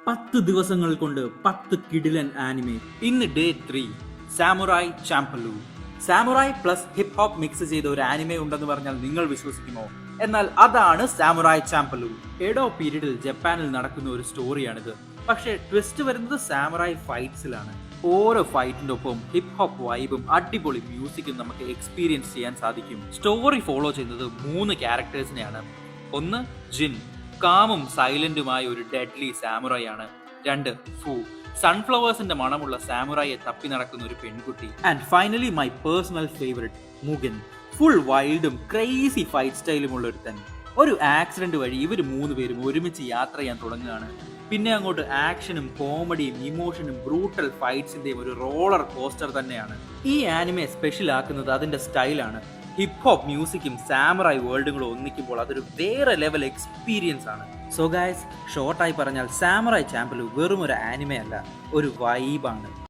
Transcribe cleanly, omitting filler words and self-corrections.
10 ദിവസങ്ങൾ കൊണ്ട് 10 കിടിലൻ ആനിമെ. ഇന്ന് day 3. Samurai Champloo. Samurai plus hip hop mix ചെയ്ത ഒരു ആനിമെ ഉണ്ടെന്ന് പറഞ്ഞാൽ നിങ്ങൾ വിശ്വസിക്കുമോ? എന്നാൽ അതാണ് സാമുറായി ചാംപ്ലൂ. എഡോ പീരീഡിൽ ജപ്പാനിൽ നടക്കുന്ന ഒരു സ്റ്റോറിയാണിത്. പക്ഷേ ട്വിസ്റ്റ് വരുന്നത് സാമുറായി ഫൈറ്റ്സിലാണ്. ഓരോ ഫൈറ്റിന്റെ ഒപ്പം ഹിപ്പ് ഹോപ്പ് വൈബും അടിപൊളി മ്യൂസിക്കും നമുക്ക് എക്സ്പീരിയൻസ് ചെയ്യാൻ സാധിക്കും. സ്റ്റോറി ഫോളോ ചെയ്യുന്നത് 3 ക്യാരക്ടേഴ്സിനെയാണ്. ഒന്ന് ജിൻ, കാമും സൈലന്റുമായ ഒരു ഡെഡ്ലി സാമുറായി ആണ്. 2 ഫു, സൺഫ്ലവേഴ്സിന്റെ മണമുള്ള സാമുറായിയെ തപ്പി നടക്കുന്ന ഒരു പെൺകുട്ടി. And finally my personal favourite Mugen, full വൈൽഡും ക്രേസി ഫൈറ്റ് സ്റ്റൈലുമുള്ള ഒരുത്തൻ. ഒരു ആക്സിഡന്റ് വഴി ഇവർ 3 പേരും ഒരുമിച്ച് യാത്ര ചെയ്യാൻ തുടങ്ങുകയാണ്. പിന്നെ അങ്ങോട്ട് ആക്ഷനും കോമഡിയും ഇമോഷനും ബ്രൂട്ടൽ ഫൈറ്റ്സിന്റെയും ഒരു റോളർ കോസ്റ്റർ തന്നെയാണ്. ഈ ആനിമെ സ്പെഷ്യൽ ആക്കുന്നത് അതിന്റെ സ്റ്റൈലാണ്. ഹിപ്പ് ഹോപ്പ് മ്യൂസിക്കും സാമുറായി വേൾഡും കൂടെ ഒന്നിക്കുമ്പോൾ അതൊരു വേറെ ലെവൽ എക്സ്പീരിയൻസ് ആണ്. സോ ഗൈസ്, ഷോർട്ടായി പറഞ്ഞാൽ സാമുറായി ചാംപ്ലൂ വെറും ഒരു ആനിമെ അല്ല, ഒരു വൈബാണ്.